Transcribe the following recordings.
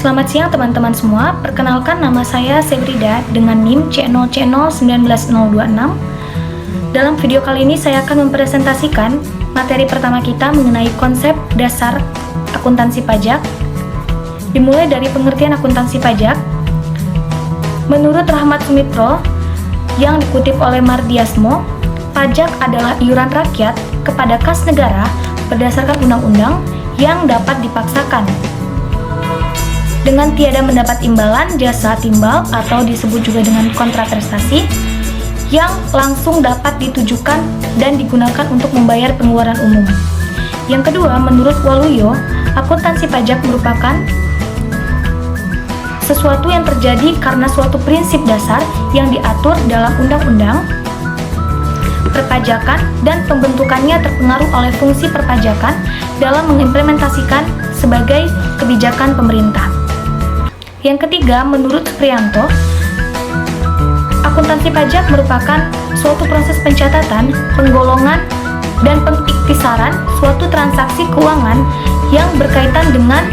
Selamat siang teman-teman semua, perkenalkan nama saya Sebrida dengan NIM C0C0190026. Dalam video kali ini saya akan mempresentasikan materi pertama kita mengenai konsep dasar akuntansi pajak. Dimulai dari pengertian akuntansi pajak. Menurut Rahmat Sumitro yang dikutip oleh Mardiasmo, pajak adalah iuran rakyat kepada kas negara berdasarkan undang-undang yang dapat dipaksakan dengan tiada mendapat imbalan jasa timbal atau disebut juga dengan kontraprestasi yang langsung dapat ditujukan dan digunakan untuk membayar pengeluaran umum. Yang kedua, menurut Waluyo, akuntansi pajak merupakan sesuatu yang terjadi karena suatu prinsip dasar yang diatur dalam undang-undang perpajakan dan pembentukannya terpengaruh oleh fungsi perpajakan dalam mengimplementasikan sebagai kebijakan pemerintah. Yang ketiga, menurut Supriyanto, akuntansi pajak merupakan suatu proses pencatatan, penggolongan, dan pengiktisaran suatu transaksi keuangan yang berkaitan dengan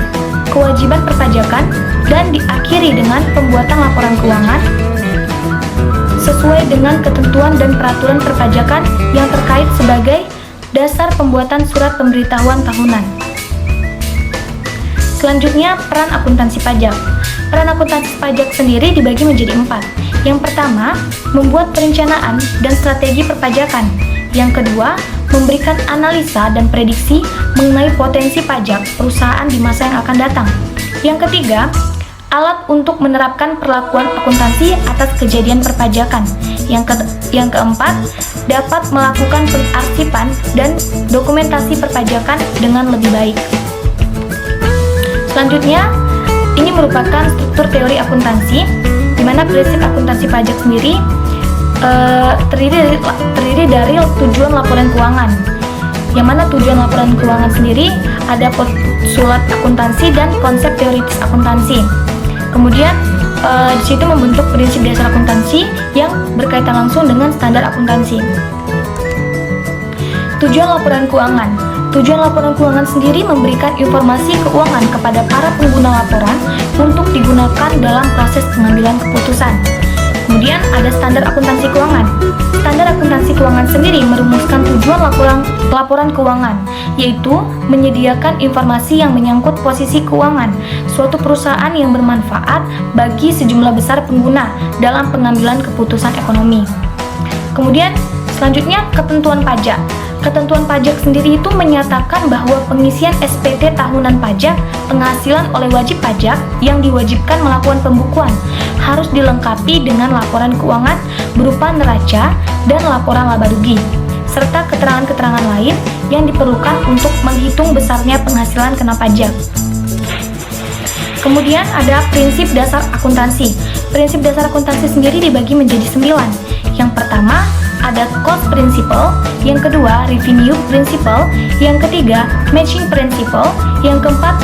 kewajiban perpajakan dan diakhiri dengan pembuatan laporan keuangan sesuai dengan ketentuan dan peraturan perpajakan yang terkait sebagai dasar pembuatan surat pemberitahuan tahunan. Selanjutnya, peran akuntansi pajak. Peran akuntansi pajak sendiri dibagi menjadi 4. Yang pertama, membuat perencanaan dan strategi perpajakan. Yang kedua, memberikan analisa dan prediksi mengenai potensi pajak perusahaan di masa yang akan datang. Yang ketiga, alat untuk menerapkan perlakuan akuntansi atas kejadian perpajakan. Yang keempat, dapat melakukan pengarsipan dan dokumentasi perpajakan dengan lebih baik. Selanjutnya, ini merupakan struktur teori akuntansi, di mana prinsip akuntansi pajak sendiri terdiri dari tujuan laporan keuangan. Yang mana tujuan laporan keuangan sendiri ada postulat akuntansi dan konsep teoritis akuntansi. Kemudian di situ membentuk prinsip dasar akuntansi yang berkaitan langsung dengan standar akuntansi. Tujuan laporan keuangan. Tujuan laporan keuangan sendiri memberikan informasi keuangan kepada para pengguna laporan untuk digunakan dalam proses pengambilan keputusan. Kemudian ada standar akuntansi keuangan. Standar akuntansi keuangan sendiri merumuskan tujuan laporan keuangan, yaitu menyediakan informasi yang menyangkut posisi keuangan suatu perusahaan yang bermanfaat bagi sejumlah besar pengguna dalam pengambilan keputusan ekonomi. Kemudian selanjutnya, ketentuan pajak. Ketentuan pajak sendiri itu menyatakan bahwa pengisian SPT tahunan pajak penghasilan oleh wajib pajak yang diwajibkan melakukan pembukuan harus dilengkapi dengan laporan keuangan berupa neraca dan laporan laba rugi, serta keterangan-keterangan lain yang diperlukan untuk menghitung besarnya penghasilan kena pajak. Kemudian ada prinsip dasar akuntansi. Prinsip dasar akuntansi sendiri dibagi menjadi 9. Yang pertama, ada cost principle, yang kedua revenue principle, yang ketiga matching principle, yang keempat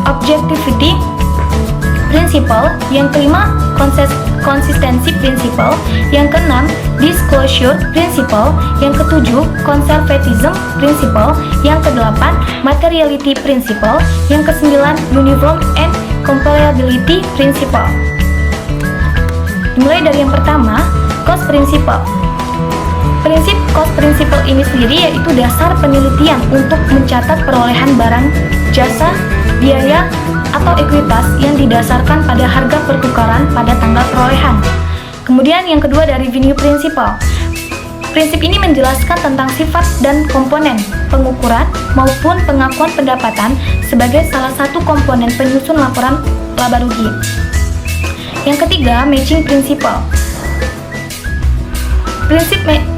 objectivity principle, yang kelima consistency principle, yang keenam disclosure principle, yang ketujuh conservatism principle, yang kedelapan materiality principle, yang kesembilan uniform and comparability principle. Dimulai dari yang pertama, cost principle. Prinsip cost principle ini sendiri yaitu dasar penelitian untuk mencatat perolehan barang, jasa, biaya, atau ekuitas yang didasarkan pada harga pertukaran pada tanggal perolehan. Kemudian yang kedua dari revenue principle. Prinsip ini menjelaskan tentang sifat dan komponen pengukuran maupun pengakuan pendapatan sebagai salah satu komponen penyusun laporan laba rugi. Yang ketiga, matching principle.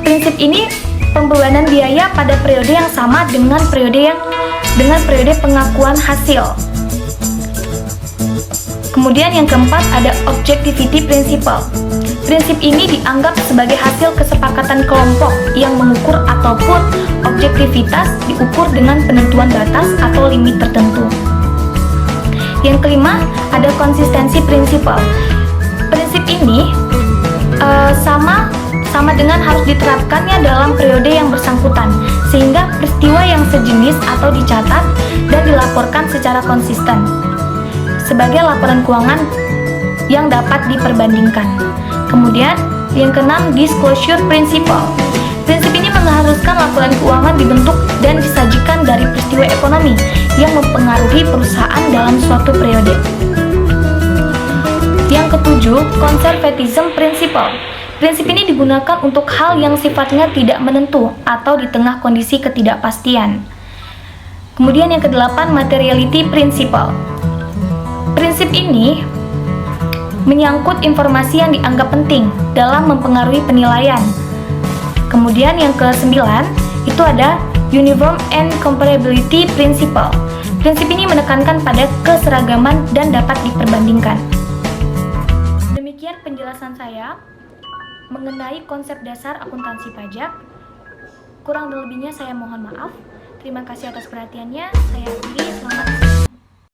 Prinsip ini pembebanan biaya pada periode yang sama dengan periode pengakuan hasil. Kemudian yang keempat ada objectivity principle. Prinsip ini dianggap sebagai hasil kesepakatan kelompok yang mengukur ataupun objektivitas diukur dengan penentuan batas atau limit tertentu. Yang kelima ada consistency principle. Prinsip ini sama dengan harus diterapkannya dalam periode yang bersangkutan, sehingga peristiwa yang sejenis atau dicatat dan dilaporkan secara konsisten. sebagai laporan keuangan yang dapat diperbandingkan. Kemudian, yang keenam, disclosure principle. Prinsip ini mengharuskan laporan keuangan dibentuk dan disajikan dari peristiwa ekonomi yang mempengaruhi perusahaan dalam suatu periode. Yang ketujuh, conservatism principle. Prinsip ini digunakan untuk hal yang sifatnya tidak menentu atau di tengah kondisi ketidakpastian. Kemudian yang kedelapan, materiality principle. Prinsip ini menyangkut informasi yang dianggap penting dalam mempengaruhi penilaian. Kemudian yang ke-9 itu ada Uniform and Comparability Principle. Prinsip ini menekankan pada keseragaman dan dapat diperbandingkan. Demikian penjelasan saya mengenai konsep dasar akuntansi pajak. Kurang dan lebihnya saya mohon maaf. Terima kasih atas perhatiannya. Saya akhiri. Selamat